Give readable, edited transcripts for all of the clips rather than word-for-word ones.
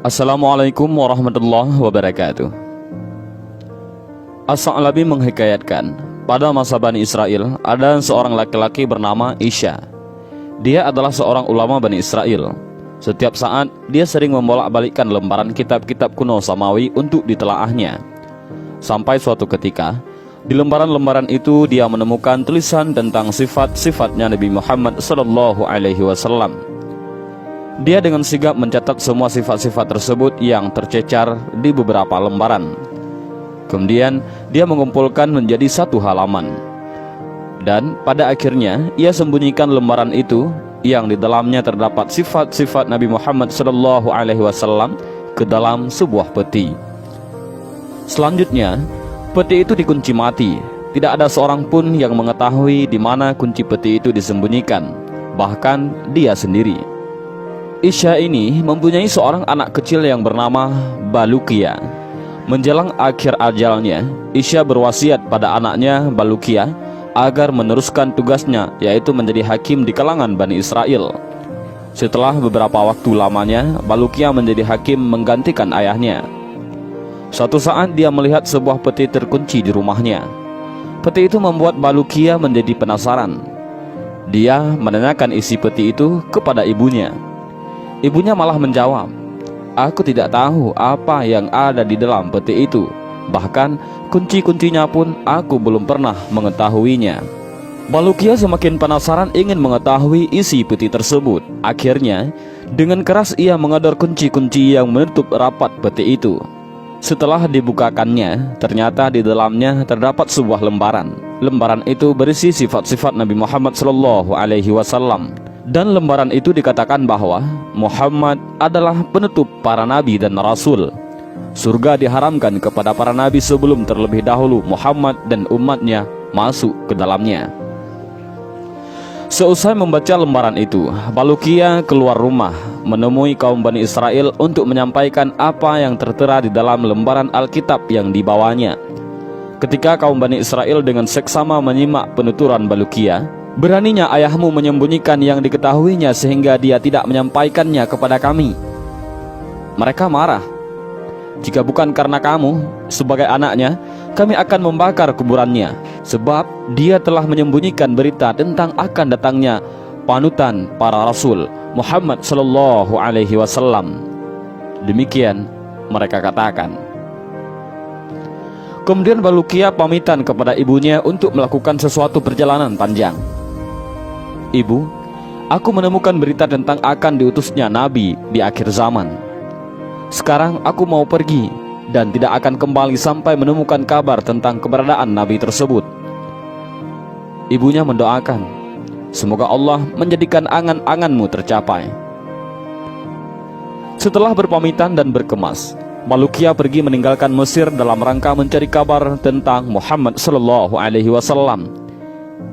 Assalamualaikum warahmatullahi wabarakatuh. As-Sa'labi menghikayatkan, pada masa Bani Israel ada seorang laki-laki bernama Isya. Dia adalah seorang ulama Bani Israel. Setiap saat dia sering membolak-balikkan lembaran kitab-kitab kuno Samawi untuk ditelaahnya. Sampai suatu ketika, di lembaran-lembaran itu dia menemukan tulisan tentang sifat-sifatnya Nabi Muhammad SAW. Dia dengan sigap mencatat semua sifat-sifat tersebut yang tercecar di beberapa lembaran. Kemudian dia mengumpulkan menjadi satu halaman. Dan pada akhirnya ia sembunyikan lembaran itu yang di dalamnya terdapat sifat-sifat Nabi Muhammad SAW ke dalam sebuah peti. Selanjutnya, peti itu dikunci mati. Tidak ada seorang pun yang mengetahui di mana kunci peti itu disembunyikan, bahkan dia sendiri. Isya ini mempunyai seorang anak kecil yang bernama Balukia. Menjelang akhir ajalnya, Isya berwasiat pada anaknya Balukia agar meneruskan tugasnya, yaitu menjadi hakim di kalangan Bani Israel. Setelah beberapa waktu lamanya, Balukia menjadi hakim menggantikan ayahnya. Suatu saat dia melihat sebuah peti terkunci di rumahnya. Peti itu membuat Balukia menjadi penasaran. Dia menanyakan isi peti itu kepada ibunya. Ibunya malah menjawab, "Aku tidak tahu apa yang ada di dalam peti itu. Bahkan kunci-kuncinya pun aku belum pernah mengetahuinya." Balukia semakin penasaran ingin mengetahui isi peti tersebut. Akhirnya, dengan keras ia mengador kunci-kunci yang menutup rapat peti itu. Setelah dibukakannya, ternyata di dalamnya terdapat sebuah lembaran. Lembaran itu berisi sifat-sifat Nabi Muhammad SAW. Dan lembaran itu dikatakan bahwa Muhammad adalah penutup para nabi dan rasul. Surga diharamkan kepada para nabi sebelum terlebih dahulu Muhammad dan umatnya masuk ke dalamnya. Seusai membaca lembaran itu, Balukia keluar rumah menemui kaum Bani Israel untuk menyampaikan apa yang tertera di dalam lembaran Alkitab yang dibawanya. Ketika kaum Bani Israel dengan seksama menyimak penuturan Balukia, "Beraninya ayahmu menyembunyikan yang diketahuinya sehingga dia tidak menyampaikannya kepada kami?" Mereka marah. "Jika bukan karena kamu sebagai anaknya, kami akan membakar kuburannya, sebab dia telah menyembunyikan berita tentang akan datangnya panutan para rasul Muhammad SAW." Demikian mereka katakan. Kemudian Balukia pamitan kepada ibunya untuk melakukan sesuatu perjalanan panjang. "Ibu, aku menemukan berita tentang akan diutusnya Nabi di akhir zaman. Sekarang aku mau pergi dan tidak akan kembali sampai menemukan kabar tentang keberadaan Nabi tersebut." Ibunya mendoakan, "Semoga Allah menjadikan angan-anganmu tercapai." Setelah berpamitan dan berkemas, Balukia pergi meninggalkan Mesir dalam rangka mencari kabar tentang Muhammad SAW.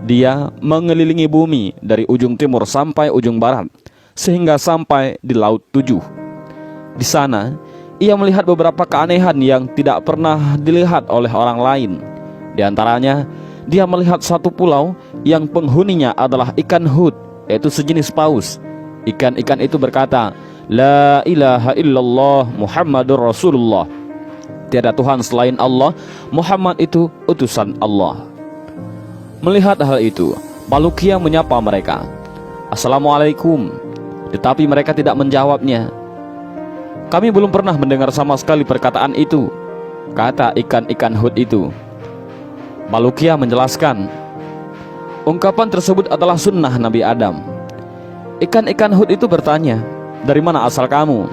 Dia mengelilingi bumi dari ujung timur sampai ujung barat, sehingga sampai di Laut Tujuh. Di sana, ia melihat beberapa keanehan yang tidak pernah dilihat oleh orang lain. Di antaranya, dia melihat satu pulau yang penghuninya adalah ikan hut, yaitu sejenis paus. Ikan-ikan itu berkata, "La ilaha illallah Muhammadur Rasulullah." Tiada Tuhan selain Allah, Muhammad itu utusan Allah. Melihat hal itu, Balukia menyapa mereka, "Assalamualaikum." Tetapi mereka tidak menjawabnya. "Kami belum pernah mendengar sama sekali perkataan itu," kata ikan-ikan hut itu. Balukia menjelaskan, ungkapan tersebut adalah sunnah Nabi Adam. Ikan-ikan hut itu bertanya, "Dari mana asal kamu?"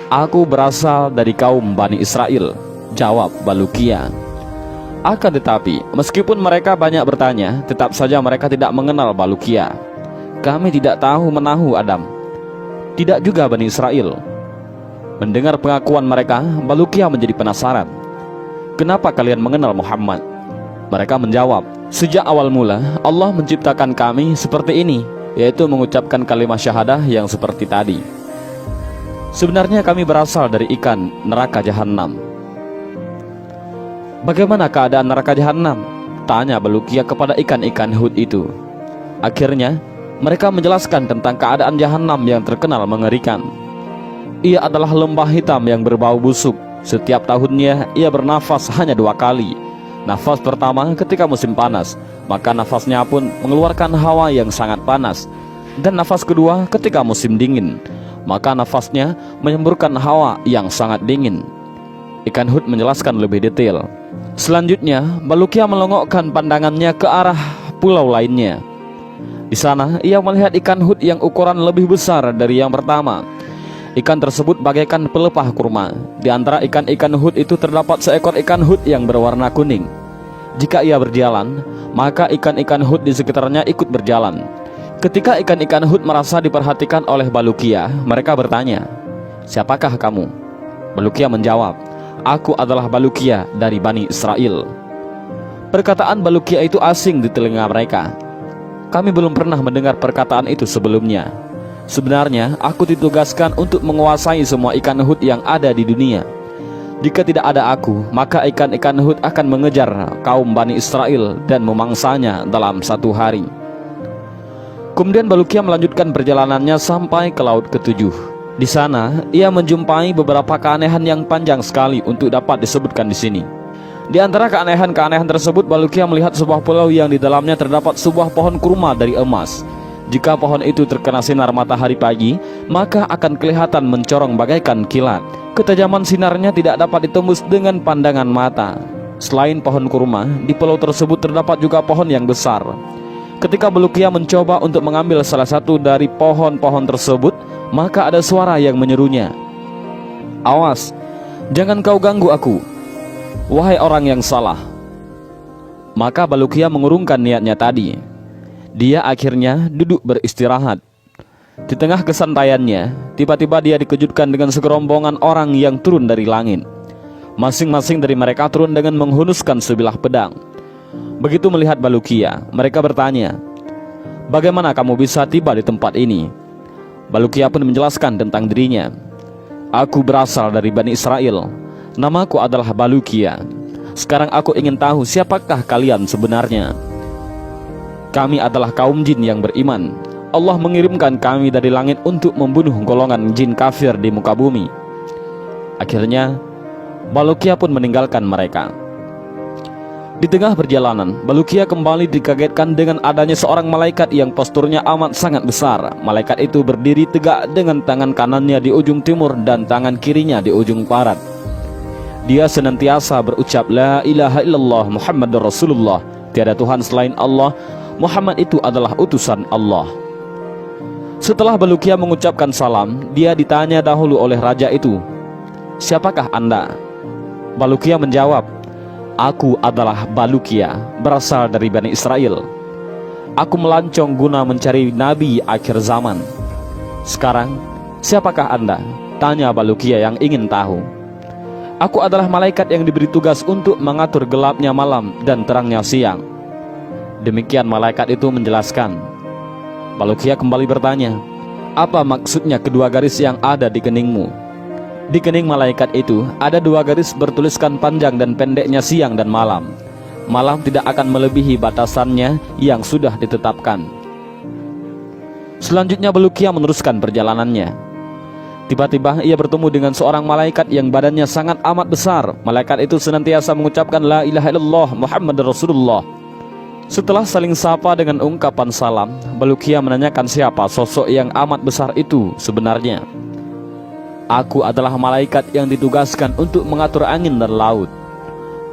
"Aku berasal dari kaum Bani Israel," jawab Balukia. Akan tetapi, meskipun mereka banyak bertanya, tetap saja mereka tidak mengenal Balukia. "Kami tidak tahu menahu Adam, tidak juga Bani Israel." Mendengar pengakuan mereka, Balukia menjadi penasaran. "Kenapa kalian mengenal Muhammad?" Mereka menjawab, "Sejak awal mula Allah menciptakan kami seperti ini, yaitu mengucapkan kalimat syahadah yang seperti tadi. Sebenarnya kami berasal dari ikan neraka jahanam." "Bagaimana keadaan neraka jahanam?" tanya Balukia kepada ikan-ikan hut itu. Akhirnya mereka menjelaskan tentang keadaan jahanam yang terkenal mengerikan. Ia adalah lembah hitam yang berbau busuk. Setiap tahunnya ia bernafas hanya 2 kali. Nafas pertama ketika musim panas, maka nafasnya pun mengeluarkan hawa yang sangat panas. Dan nafas kedua ketika musim dingin, maka nafasnya menyemburkan hawa yang sangat dingin. Ikan Hud menjelaskan lebih detail. Selanjutnya, Balukia melongokkan pandangannya ke arah pulau lainnya. Di sana, ia melihat ikan Hud yang ukuran lebih besar dari yang pertama. Ikan tersebut bagaikan pelepah kurma. Di antara ikan-ikan Hud itu terdapat seekor ikan Hud yang berwarna kuning. Jika ia berjalan, maka ikan-ikan Hud di sekitarnya ikut berjalan. Ketika ikan-ikan Hud merasa diperhatikan oleh Balukia, mereka bertanya, "Siapakah kamu?" Balukia menjawab, "Aku adalah Balukia dari Bani Israel." Perkataan Balukia itu asing di telinga mereka. Kami belum pernah mendengar perkataan itu sebelumnya. Sebenarnya aku ditugaskan untuk menguasai semua ikan Hud yang ada di dunia. Jika tidak ada aku, maka ikan-ikan Hud akan mengejar kaum Bani Israel dan memangsanya dalam 1 hari. Kemudian Balukia melanjutkan perjalanannya sampai ke laut ke-7. Di sana ia menjumpai beberapa keanehan yang panjang sekali untuk dapat disebutkan di sini. Di antara keanehan-keanehan tersebut, Balukia melihat sebuah pulau yang di dalamnya terdapat sebuah pohon kurma dari emas. Jika pohon itu terkena sinar matahari pagi, maka akan kelihatan mencorong bagaikan kilat. Ketajaman sinarnya tidak dapat ditembus dengan pandangan mata. Selain pohon kurma, di pulau tersebut terdapat juga pohon yang besar. Ketika Balukia mencoba untuk mengambil salah satu dari pohon-pohon tersebut, maka ada suara yang menyerunya, "Awas, jangan kau ganggu aku, wahai orang yang salah." Maka Balukia mengurungkan niatnya tadi. Dia akhirnya duduk beristirahat. Di tengah kesantaiannya, tiba-tiba dia dikejutkan dengan segerombongan orang yang turun dari langit. Masing-masing dari mereka turun dengan menghunuskan sebilah pedang. Begitu melihat Balukia, mereka bertanya, "Bagaimana kamu bisa tiba di tempat ini?" Balukia pun menjelaskan tentang dirinya. "Aku berasal dari Bani Israel. Namaku adalah Balukia. Sekarang aku ingin tahu siapakah kalian sebenarnya." "Kami adalah kaum jin yang beriman. Allah mengirimkan kami dari langit untuk membunuh golongan jin kafir di muka bumi." Akhirnya Balukia pun meninggalkan mereka. Di tengah perjalanan, Balukia kembali dikagetkan dengan adanya seorang malaikat yang posturnya amat sangat besar. Malaikat itu berdiri tegak dengan tangan kanannya di ujung timur dan tangan kirinya di ujung barat. Dia senantiasa berucap, "La ilaha illallah Muhammadur Rasulullah." Tiada Tuhan selain Allah, Muhammad itu adalah utusan Allah. Setelah Balukia mengucapkan salam, dia ditanya dahulu oleh raja itu, "Siapakah Anda?" Balukia menjawab, "Aku adalah Balukia, berasal dari Bani Israel. Aku melancong guna mencari nabi akhir zaman." "Sekarang, siapakah Anda?" tanya Balukia yang ingin tahu. "Aku adalah malaikat yang diberi tugas untuk mengatur gelapnya malam dan terangnya siang." Demikian malaikat itu menjelaskan. Balukia kembali bertanya, "Apa maksudnya kedua garis yang ada di keningmu?" Di kening malaikat itu ada 2 garis bertuliskan panjang dan pendeknya siang dan malam. Malam tidak akan melebihi batasannya yang sudah ditetapkan. Selanjutnya Balukia meneruskan perjalanannya. Tiba-tiba ia bertemu dengan seorang malaikat yang badannya sangat amat besar. Malaikat itu senantiasa mengucapkan, "La ilaha illallah Muhammadur Rasulullah." Setelah saling sapa dengan ungkapan salam, Balukia menanyakan siapa sosok yang amat besar itu sebenarnya. "Aku adalah malaikat yang ditugaskan untuk mengatur angin dan laut.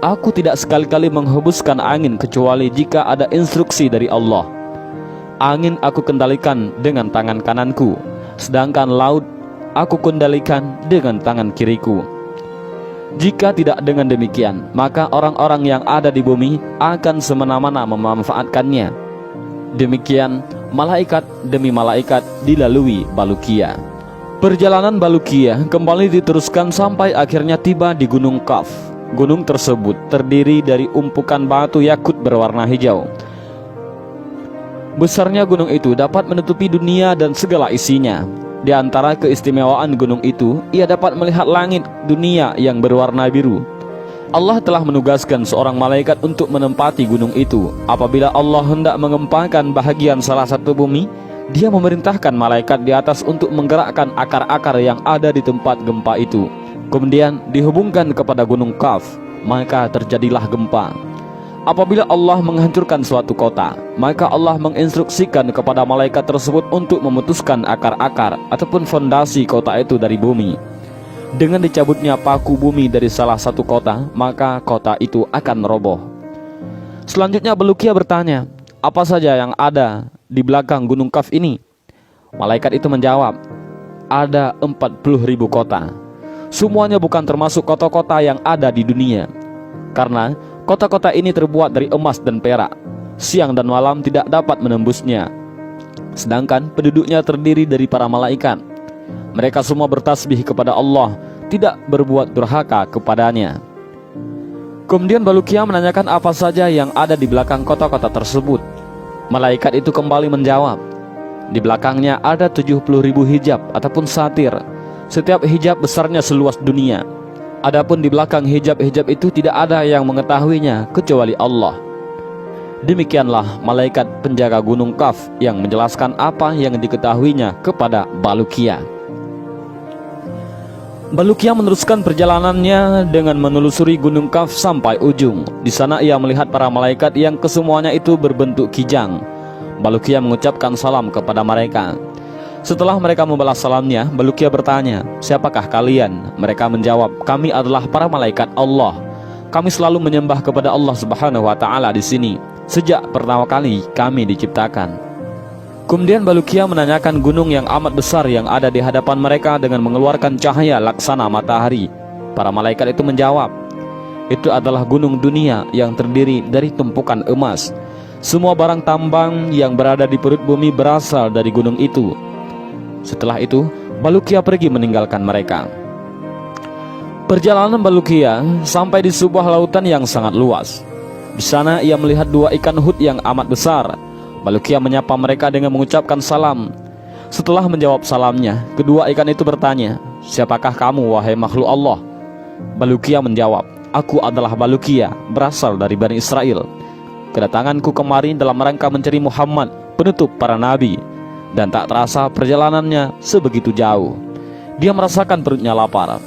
Aku tidak sekali-kali menghembuskan angin kecuali jika ada instruksi dari Allah. Angin aku kendalikan dengan tangan kananku, sedangkan laut aku kendalikan dengan tangan kiriku. Jika tidak dengan demikian, maka orang-orang yang ada di bumi akan semena-mena memanfaatkannya." Demikian malaikat demi malaikat dilalui Balukia. Perjalanan Balukia kembali diteruskan sampai akhirnya tiba di Gunung Kaf. Gunung tersebut terdiri dari umpukan batu yakut berwarna hijau. Besarnya gunung itu dapat menutupi dunia dan segala isinya. Di antara keistimewaan gunung itu, ia dapat melihat langit dunia yang berwarna biru. Allah telah menugaskan seorang malaikat untuk menempati gunung itu. Apabila Allah hendak mengempaskan bahagian salah satu bumi, Dia memerintahkan malaikat di atas untuk menggerakkan akar-akar yang ada di tempat gempa itu. Kemudian dihubungkan kepada gunung Kaf, maka terjadilah gempa. Apabila Allah menghancurkan suatu kota, maka Allah menginstruksikan kepada malaikat tersebut untuk memutuskan akar-akar ataupun fondasi kota itu dari bumi. Dengan dicabutnya paku bumi dari salah satu kota, maka kota itu akan roboh. Selanjutnya Bulukia bertanya, apa saja yang ada di belakang gunung Kaf ini? Malaikat itu menjawab, ada 40.000 kota. Semuanya bukan termasuk kota-kota yang ada di dunia, karena kota-kota ini terbuat dari emas dan perak. Siang dan malam tidak dapat menembusnya. Sedangkan penduduknya terdiri dari para malaikat. Mereka semua bertasbih kepada Allah, tidak berbuat durhaka kepadanya. Kemudian Bulukia menanyakan apa saja yang ada di belakang kota-kota tersebut. Malaikat itu kembali menjawab, di belakangnya ada 70.000 hijab ataupun satir. Setiap hijab besarnya seluas dunia. Adapun di belakang hijab-hijab itu tidak ada yang mengetahuinya kecuali Allah. Demikianlah malaikat penjaga gunung Kaf yang menjelaskan apa yang diketahuinya kepada Bulukia. Bulukia meneruskan perjalanannya dengan menelusuri gunung Kaf sampai ujung. Di sana ia melihat para malaikat yang kesemuanya itu berbentuk kijang. Bulukia mengucapkan salam kepada mereka. Setelah mereka membalas salamnya, Bulukia bertanya, siapakah kalian? Mereka menjawab, kami adalah para malaikat Allah. Kami selalu menyembah kepada Allah Subhanahu wa Ta'ala di sini sejak pertama kali kami diciptakan. Kemudian Bulukia menanyakan gunung yang amat besar yang ada di hadapan mereka dengan mengeluarkan cahaya laksana matahari. Para malaikat itu menjawab, itu adalah gunung dunia yang terdiri dari tumpukan emas. Semua barang tambang yang berada di perut bumi berasal dari gunung itu. Setelah itu, Bulukia pergi meninggalkan mereka. Perjalanan Bulukia sampai di sebuah lautan yang sangat luas. Di sana ia melihat 2 ikan hut yang amat besar. Bulukia menyapa mereka dengan mengucapkan salam. Setelah menjawab salamnya, kedua ikan itu bertanya, siapakah kamu wahai makhluk Allah? Bulukia menjawab, aku adalah Bulukia, berasal dari Bani Israel. Kedatanganku kemari dalam rangka mencari Muhammad, penutup para nabi. Dan tak terasa perjalanannya sebegitu jauh. Dia merasakan perutnya lapar.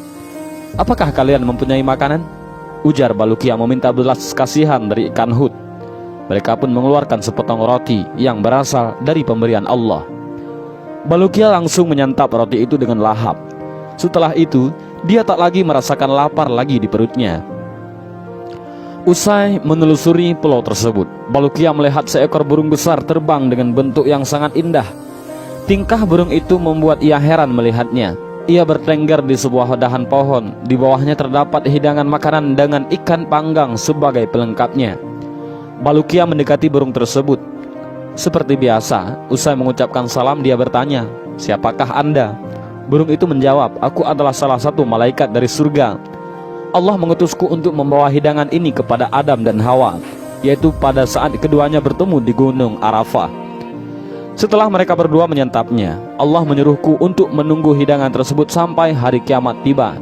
Apakah kalian mempunyai makanan? Ujar Bulukia meminta belas kasihan dari ikan hut. Mereka pun mengeluarkan sepotong roti yang berasal dari pemberian Allah. Bulukia langsung menyantap roti itu dengan lahap. Setelah itu, dia tak lagi merasakan lapar lagi di perutnya. Usai menelusuri pulau tersebut, Bulukia melihat seekor burung besar terbang dengan bentuk yang sangat indah. Tingkah burung itu membuat ia heran melihatnya. Ia bertengger di sebuah dahan pohon. Di bawahnya terdapat hidangan makanan dengan ikan panggang sebagai pelengkapnya. Bulukia mendekati burung tersebut. Seperti biasa, usai mengucapkan salam dia bertanya, siapakah Anda? Burung itu menjawab, aku adalah salah satu malaikat dari surga. Allah mengutusku untuk membawa hidangan ini kepada Adam dan Hawa, yaitu pada saat keduanya bertemu di gunung Arafah. Setelah mereka berdua menyantapnya, Allah menyuruhku untuk menunggu hidangan tersebut sampai hari kiamat tiba.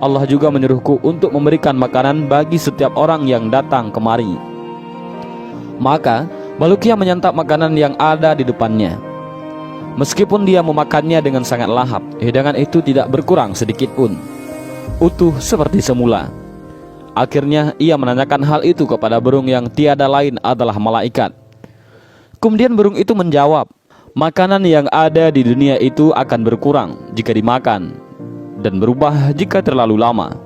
Allah juga menyuruhku untuk memberikan makanan bagi setiap orang yang datang kemari. Maka Bulukia menyantap makanan yang ada di depannya. Meskipun dia memakannya dengan sangat lahap, hidangan itu tidak berkurang sedikit pun, utuh seperti semula. Akhirnya ia menanyakan hal itu kepada burung yang tiada lain adalah malaikat. Kemudian burung itu menjawab, makanan yang ada di dunia itu akan berkurang jika dimakan dan berubah jika terlalu lama.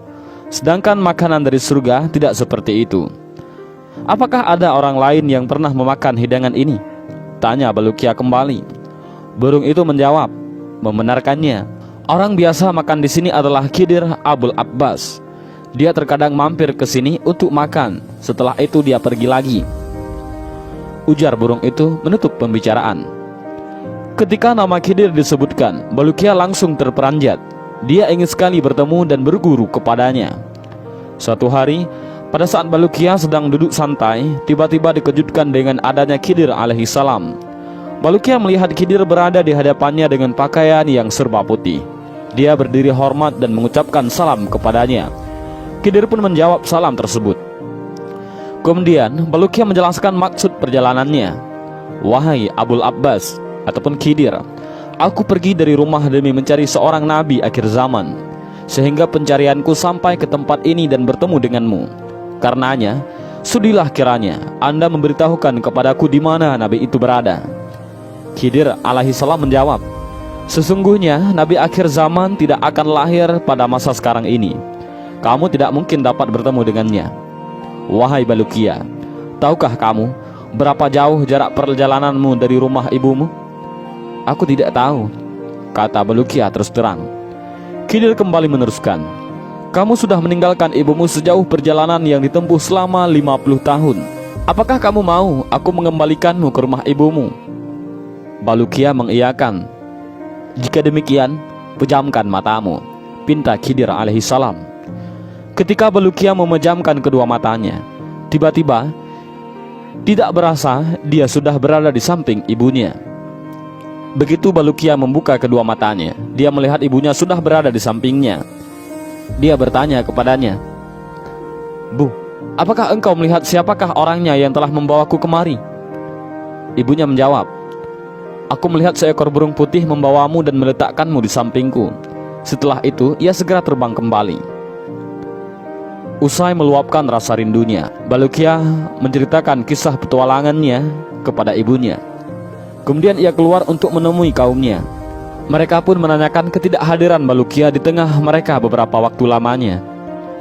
Sedangkan makanan dari surga tidak seperti itu. Apakah ada orang lain yang pernah memakan hidangan ini? Tanya Bulukia kembali. Burung itu menjawab, membenarkannya. Orang biasa makan di sini adalah Khidir Abul Abbas. Dia terkadang mampir ke sini untuk makan. Setelah itu dia pergi lagi. Ujar burung itu menutup pembicaraan. Ketika nama Khidir disebutkan, Bulukia langsung terperanjat. Dia ingin sekali bertemu dan berguru kepadanya. Suatu hari, pada saat Bulukia sedang duduk santai, tiba-tiba dikejutkan dengan adanya Khidir alaihissalam. Bulukia melihat Khidir berada di hadapannya dengan pakaian yang serba putih. Dia berdiri hormat dan mengucapkan salam kepadanya. Khidir pun menjawab salam tersebut. Kemudian Bulukia menjelaskan maksud perjalanannya. Wahai Abul Abbas, ataupun Khidir, aku pergi dari rumah demi mencari seorang nabi akhir zaman, sehingga pencarianku sampai ke tempat ini dan bertemu denganmu. Karenanya, sudilah kiranya Anda memberitahukan kepadaku di mana nabi itu berada." Khidir alaihissalam menjawab, "Sesungguhnya nabi akhir zaman tidak akan lahir pada masa sekarang ini. Kamu tidak mungkin dapat bertemu dengannya. Wahai Balukia, tahukah kamu berapa jauh jarak perjalananmu dari rumah ibumu?" "Aku tidak tahu," kata Balukia terus terang. Khidir kembali meneruskan, "Kamu sudah meninggalkan ibumu sejauh perjalanan yang ditempuh selama 50 tahun. Apakah kamu mau aku mengembalikanmu ke rumah ibumu?" Balukia mengiyakan. "Jika demikian, pejamkan matamu," pinta Khidir alaihissalam. Ketika Balukia memejamkan kedua matanya, tiba-tiba tidak berasa dia sudah berada di samping ibunya. Begitu Balukia membuka kedua matanya, dia melihat ibunya sudah berada di sampingnya. Dia bertanya kepadanya, "Bu, apakah engkau melihat siapakah orangnya yang telah membawaku kemari?" Ibunya menjawab, "Aku melihat seekor burung putih membawamu dan meletakkanmu di sampingku." Setelah itu ia segera terbang kembali. Usai meluapkan rasa rindunya, Balukia menceritakan kisah petualangannya kepada ibunya. Kemudian ia keluar untuk menemui kaumnya. Mereka pun menanyakan ketidakhadiran Balukia di tengah mereka beberapa waktu lamanya.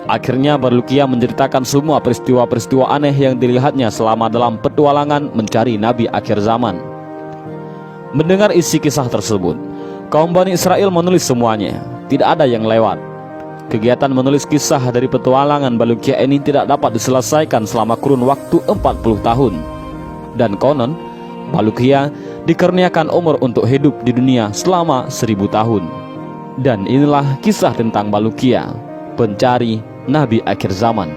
Akhirnya Balukia menceritakan semua peristiwa-peristiwa aneh yang dilihatnya selama dalam petualangan mencari nabi akhir zaman. Mendengar isi kisah tersebut, kaum Bani Israel menulis semuanya, tidak ada yang lewat. Kegiatan menulis kisah dari petualangan Balukia ini tidak dapat diselesaikan selama kurun waktu 40 tahun. Dan konon, Balukia dikaruniakan umur untuk hidup di dunia selama 1000 tahun. Dan inilah kisah tentang Balukia, pencari nabi akhir zaman.